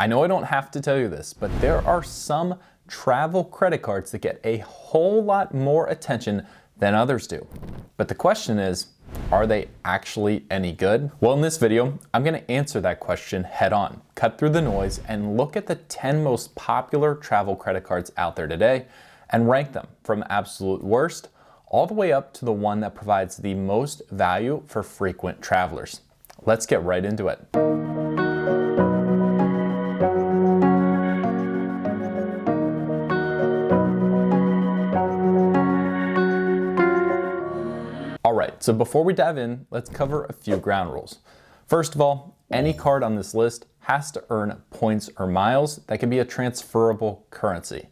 I know I don't have to tell you this, but there are some travel credit cards that get a whole lot more attention than others do. But the question is, are they actually any good? Well, in this video, I'm going to answer that question head on, cut through the noise, and look at the 10 most popular travel credit cards out there today and rank them from absolute worst all the way up to the one that provides the most value for frequent travelers. Let's get right into it. Alright, so before we dive in, let's cover a few ground rules. First of all, any card on this list has to earn points or miles that can be a transferable currency.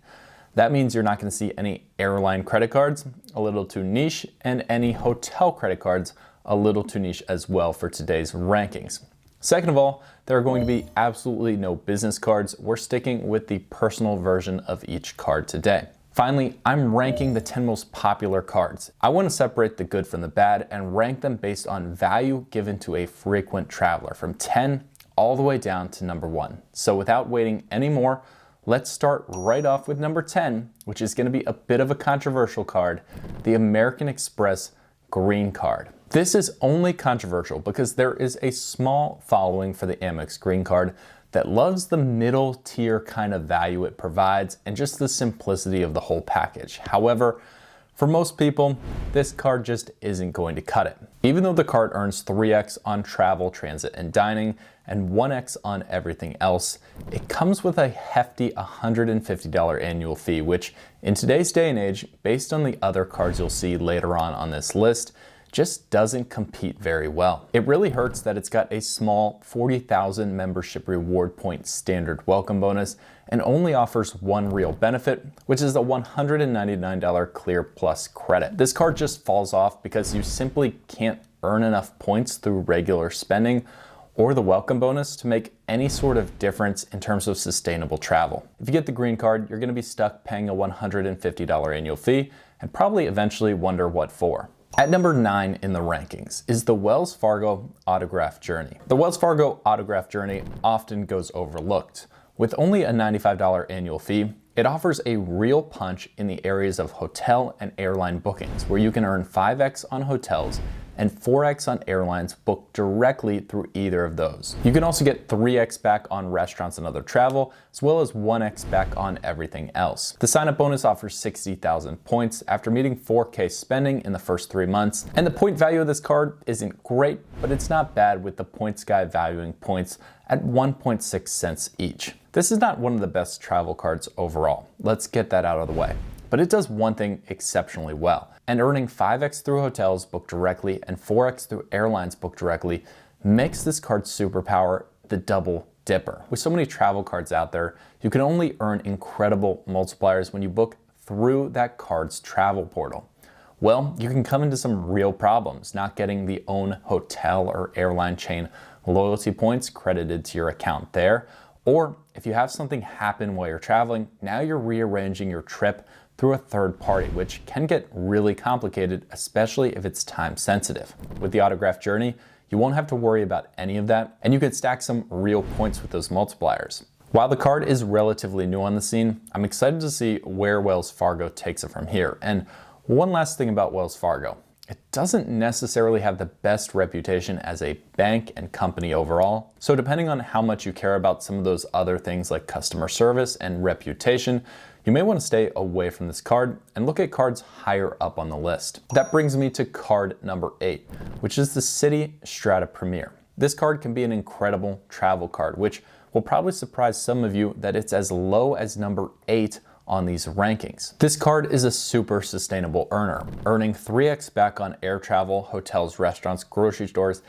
That means you're not going to see any airline credit cards, a little too niche, and any hotel credit cards, a little too niche as well for today's rankings. Second of all, there are going to be absolutely no business cards. We're sticking with the personal version of each card today. Finally, I'm ranking the 10 most popular cards. I want to separate the good from the bad and rank them based on value given to a frequent traveler from 10 all the way down to number 1. So without waiting any more, let's start right off with number 10, which is going to be a bit of a controversial card, the American Express Green Card. This is only controversial because there is a small following for the Amex Green Card that loves the middle tier kind of value it provides and just the simplicity of the whole package. However, for most people, this card just isn't going to cut it. Even though the card earns 3x on travel, transit, and dining, and 1x on everything else, it comes with a hefty $150 annual fee, which in today's day and age, based on the other cards you'll see later on this list, just doesn't compete very well. It really hurts that it's got a small 40,000 membership reward point standard welcome bonus and only offers one real benefit, which is a $199 Clear Plus credit. This card just falls off because you simply can't earn enough points through regular spending or the welcome bonus to make any sort of difference in terms of sustainable travel. If you get the green card, you're gonna be stuck paying a $150 annual fee and probably eventually wonder what for. At number 9 in the rankings is the Wells Fargo Autograph Journey. The Wells Fargo Autograph Journey often goes overlooked. With only a $95 annual fee, it offers a real punch in the areas of hotel and airline bookings, where you can earn 5x on hotels and 4x on airlines booked directly through either of those. You can also get 3x back on restaurants and other travel, as well as 1x back on everything else. The sign-up bonus offers 60,000 points after meeting 4K spending in the first 3 months, and the point value of this card isn't great, but it's not bad with the points guy valuing points at 1.6 cents each. This is not one of the best travel cards overall. Let's get that out of the way. But it does one thing exceptionally well, and earning 5x through hotels booked directly and 4x through airlines booked directly makes this card's superpower the double dipper. With so many travel cards out there, you can only earn incredible multipliers when you book through that card's travel portal. Well, you can come into some real problems not getting the own hotel or airline chain loyalty points credited to your account there, or if you have something happen while you're traveling, now you're rearranging your trip through a third party, which can get really complicated, especially if it's time sensitive. With the Autograph Journey, you won't have to worry about any of that, and you can stack some real points with those multipliers. While the card is relatively new on the scene, I'm excited to see where Wells Fargo takes it from here. And one last thing about Wells Fargo. It doesn't necessarily have the best reputation as a bank and company overall. So depending on how much you care about some of those other things like customer service and reputation, you may want to stay away from this card and look at cards higher up on the list. That brings me to card number 8, which is the Citi Strata Premier. This card can be an incredible travel card, which will probably surprise some of you that it's as low as number 8 on these rankings. This card is a super sustainable earner, earning 3x back on air travel, hotels, restaurants, grocery stores,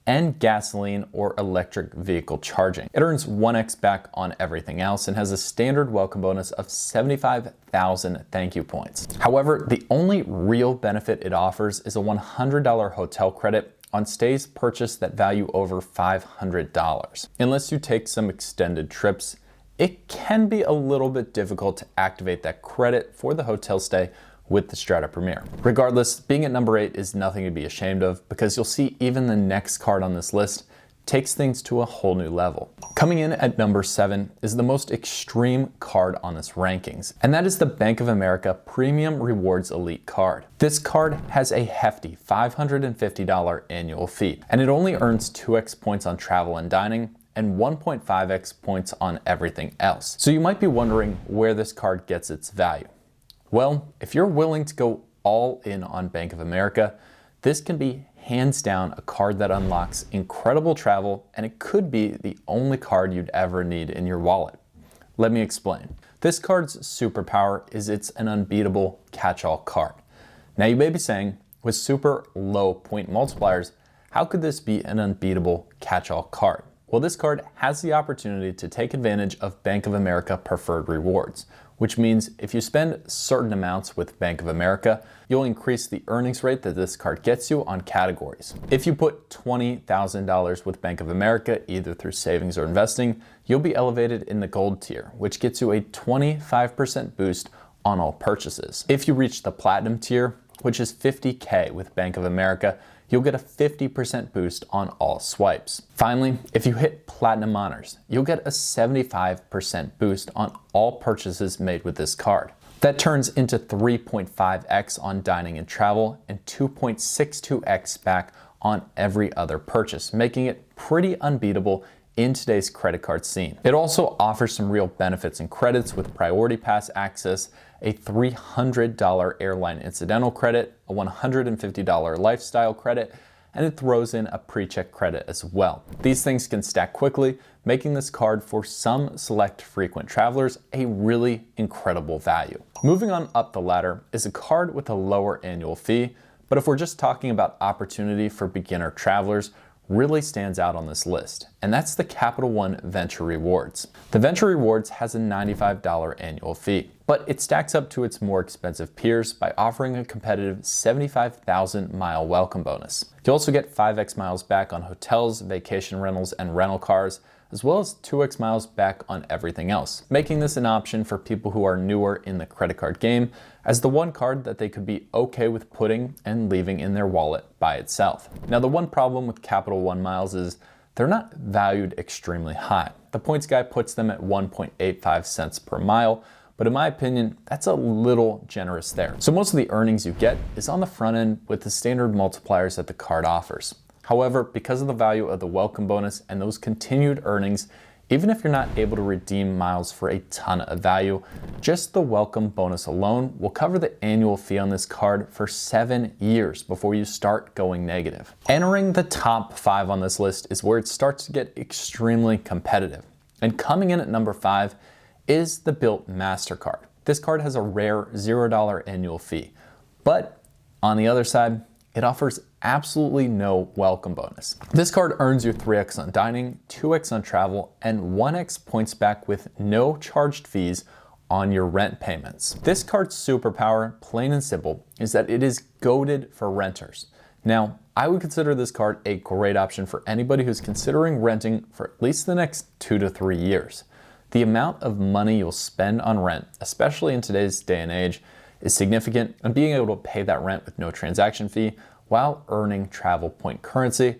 and gasoline or electric vehicle charging. It earns 1x back on everything else and has a standard welcome bonus of 75,000 thank you points. However, the only real benefit it offers is a $100 hotel credit on stays purchased that value over $500. Unless you take some extended trips, it can be a little bit difficult to activate that credit for the hotel stay with the Strata Premier. Regardless, being at number 8 is nothing to be ashamed of because you'll see even the next card on this list takes things to a whole new level. Coming in at number 7 is the most extreme card on this rankings, and that is the Bank of America Premium Rewards Elite card. This card has a hefty $550 annual fee, and it only earns 2x points on travel and dining and 1.5x points on everything else. So you might be wondering where this card gets its value. Well, if you're willing to go all in on Bank of America, this can be hands down a card that unlocks incredible travel, and it could be the only card you'd ever need in your wallet. Let me explain. This card's superpower is it's an unbeatable catch-all card. Now you may be saying, with super low point multipliers, how could this be an unbeatable catch-all card? Well, this card has the opportunity to take advantage of Bank of America preferred rewards, which means if you spend certain amounts with Bank of America, you'll increase the earnings rate that this card gets you on categories. If you put $20,000 with Bank of America, either through savings or investing, you'll be elevated in the gold tier, which gets you a 25% boost on all purchases. If you reach the platinum tier, which is $50K with Bank of America, you'll get a 50% boost on all swipes. Finally, if you hit platinum honors, you'll get a 75% boost on all purchases made with this card. That turns into 3.5x on dining and travel and 2.62x back on every other purchase, making it pretty unbeatable in today's credit card scene. It also offers some real benefits and credits with Priority Pass access, a $300 airline incidental credit, a $150 lifestyle credit, and it throws in a pre-check credit as well. These things can stack quickly, making this card for some select frequent travelers a really incredible value. Moving on up the ladder is a card with a lower annual fee, but if we're just talking about opportunity for beginner travelers, really stands out on this list, and that's the Capital One Venture Rewards. The Venture Rewards has a $95 annual fee, but it stacks up to its more expensive peers by offering a competitive 75,000 mile welcome bonus. You also get 5x miles back on hotels, vacation rentals, and rental cars, as well as 2x miles back on everything else, making this an option for people who are newer in the credit card game as the one card that they could be okay with putting and leaving in their wallet by itself. Now, the one problem with Capital One miles is they're not valued extremely high. The points guy puts them at 1.85 cents per mile, but in my opinion, that's a little generous there. So most of the earnings you get is on the front end with the standard multipliers that the card offers. However, because of the value of the welcome bonus and those continued earnings, even if you're not able to redeem miles for a ton of value, just the welcome bonus alone will cover the annual fee on this card for 7 years before you start going negative. Entering the top 5 on this list is where it starts to get extremely competitive. And coming in at number 5 is the Bilt MasterCard. This card has a rare $0 annual fee, but on the other side, it offers absolutely no welcome bonus. This card earns you 3x on dining, 2x on travel, and 1x points back with no charged fees on your rent payments. This card's superpower, plain and simple, is that it is goated for renters. Now, I would consider this card a great option for anybody who's considering renting for at least the next 2 to 3 years. The amount of money you'll spend on rent, especially in today's day and age, is significant, and being able to pay that rent with no transaction fee while earning travel point currency,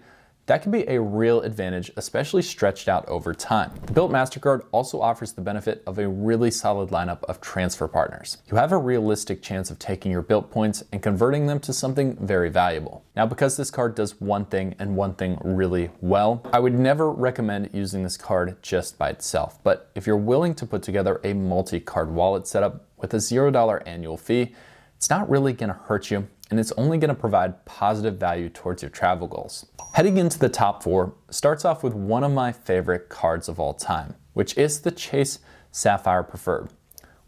that can be a real advantage, especially stretched out over time. The Bilt MasterCard also offers the benefit of a really solid lineup of transfer partners. You have a realistic chance of taking your Bilt points and converting them to something very valuable. Now, because this card does one thing and one thing really well, I would never recommend using this card just by itself. But if you're willing to put together a multi-card wallet setup with a $0 annual fee, it's not really gonna hurt you, and it's only gonna provide positive value towards your travel goals. Heading into the top 4 starts off with one of my favorite cards of all time, which is the Chase Sapphire Preferred.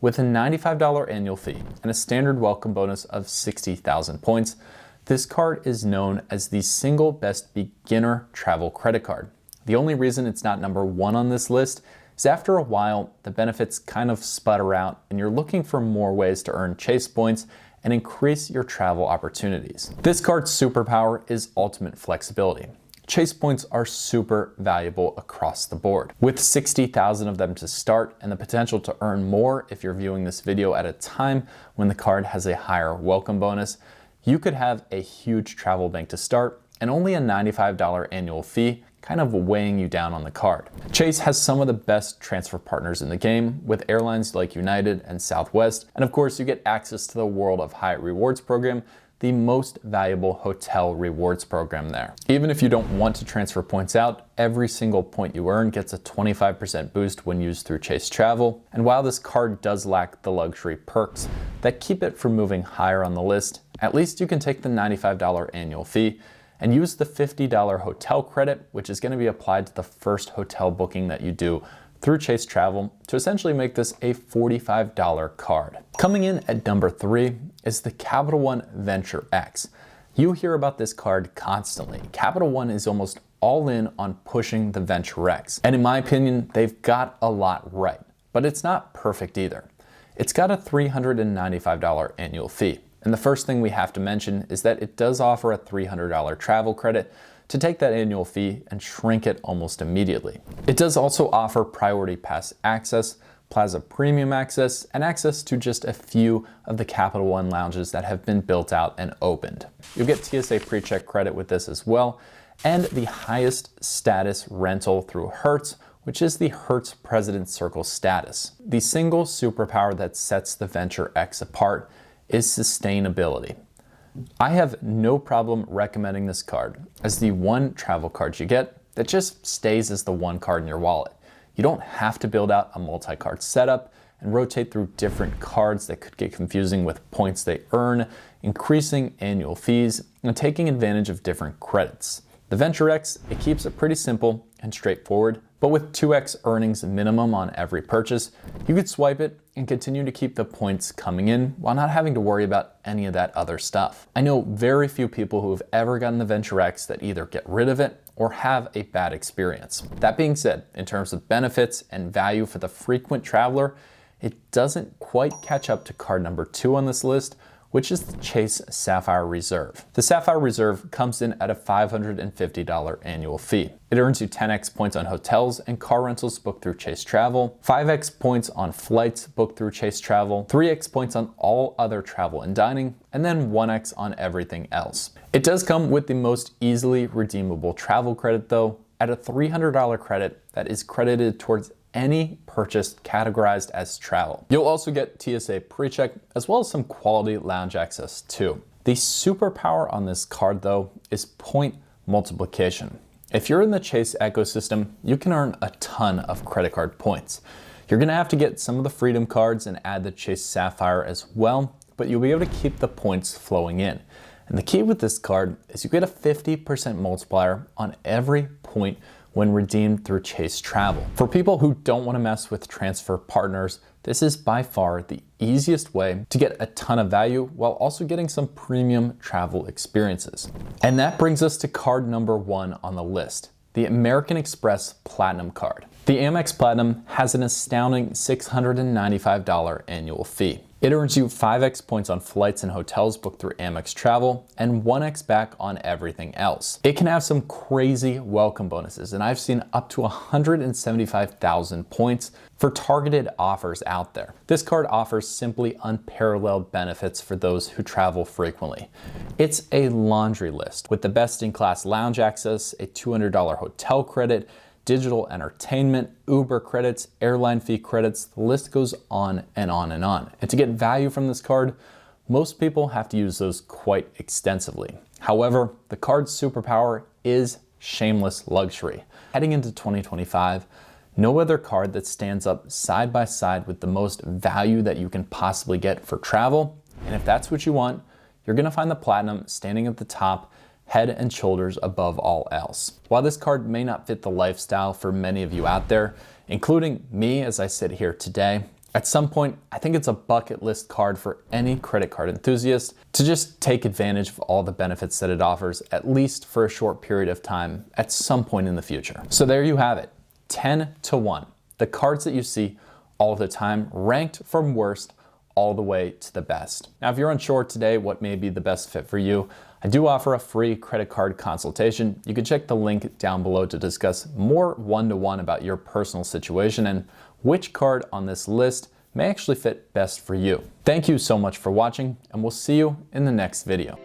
With a $95 annual fee and a standard welcome bonus of 60,000 points, this card is known as the single best beginner travel credit card. The only reason it's not number 1 on this list is after a while, the benefits kind of sputter out and you're looking for more ways to earn Chase points and increase your travel opportunities. This card's superpower is ultimate flexibility. Chase points are super valuable across the board. With 60,000 of them to start and the potential to earn more if you're viewing this video at a time when the card has a higher welcome bonus, you could have a huge travel bank to start, and only a $95 annual fee kind of weighing you down on the card. Chase has some of the best transfer partners in the game with airlines like United and Southwest, and of course you get access to the World of Hyatt Rewards program, the most valuable hotel rewards program there. Even if you don't want to transfer points out, every single point you earn gets a 25% boost when used through Chase Travel. And while this card does lack the luxury perks that keep it from moving higher on the list, at least you can take the $95 annual fee and use the $50 hotel credit, which is going to be applied to the first hotel booking that you do through Chase Travel to essentially make this a $45 card. Coming in at number 3 is the Capital One Venture X. You hear about this card constantly. Capital One is almost all in on pushing the Venture X. And in my opinion, they've got a lot right, but it's not perfect either. It's got a $395 annual fee. And the first thing we have to mention is that it does offer a $300 travel credit to take that annual fee and shrink it almost immediately. It does also offer Priority Pass access, Plaza Premium access, and access to just a few of the Capital One lounges that have been built out and opened. You'll get TSA PreCheck credit with this as well, and the highest status rental through Hertz, which is the Hertz President's Circle status. The single superpower that sets the Venture X apart is sustainability. I have no problem recommending this card as the one travel card you get that just stays as the one card in your wallet. You don't have to build out a multi-card setup and rotate through different cards that could get confusing with points they earn, increasing annual fees, and taking advantage of different credits. The Venture X, it keeps it pretty simple and straightforward, but with 2x earnings minimum on every purchase, you could swipe it and continue to keep the points coming in while not having to worry about any of that other stuff. I know very few people who have ever gotten the Venture X that either get rid of it or have a bad experience. That being said, in terms of benefits and value for the frequent traveler, it doesn't quite catch up to card number 2 on this list, which is the Chase Sapphire Reserve. The Sapphire Reserve comes in at a $550 annual fee. It earns you 10x points on hotels and car rentals booked through Chase Travel, 5x points on flights booked through Chase Travel, 3x points on all other travel and dining, and then 1x on everything else. It does come with the most easily redeemable travel credit though, at a $300 credit that is credited towards any purchase categorized as travel. You'll also get TSA PreCheck as well as some quality lounge access too. The superpower on this card though is point multiplication. If you're in the Chase ecosystem, you can earn a ton of credit card points. You're gonna have to get some of the Freedom cards and add the Chase Sapphire as well, but you'll be able to keep the points flowing in. And the key with this card is you get a 50% multiplier on every point when redeemed through Chase Travel. For people who don't want to mess with transfer partners, this is by far the easiest way to get a ton of value while also getting some premium travel experiences. And that brings us to card number 1 on the list, the American Express Platinum card. The Amex Platinum has an astounding $695 annual fee. It earns you 5x points on flights and hotels booked through Amex Travel and 1x back on everything else. It can have some crazy welcome bonuses, and I've seen up to 175,000 points for targeted offers out there. This card offers simply unparalleled benefits for those who travel frequently. It's a laundry list with the best-in-class lounge access, a $200 hotel credit, digital entertainment, Uber credits, airline fee credits, the list goes on and on and on. And to get value from this card, most people have to use those quite extensively. However, the card's superpower is shameless luxury. Heading into 2025, no other card that stands up side by side with the most value that you can possibly get for travel. And if that's what you want, you're gonna find the Platinum standing at the top, head and shoulders above all else. While this card may not fit the lifestyle for many of you out there, including me as I sit here today, at some point, I think it's a bucket list card for any credit card enthusiast to just take advantage of all the benefits that it offers, at least for a short period of time at some point in the future. So there you have it, 10 to 1. The cards that you see all the time ranked from worst all the way to the best. Now, if you're unsure today what may be the best fit for you, I do offer a free credit card consultation. You can check the link down below to discuss more one-to-one about your personal situation and which card on this list may actually fit best for you. Thank you so much for watching, and we'll see you in the next video.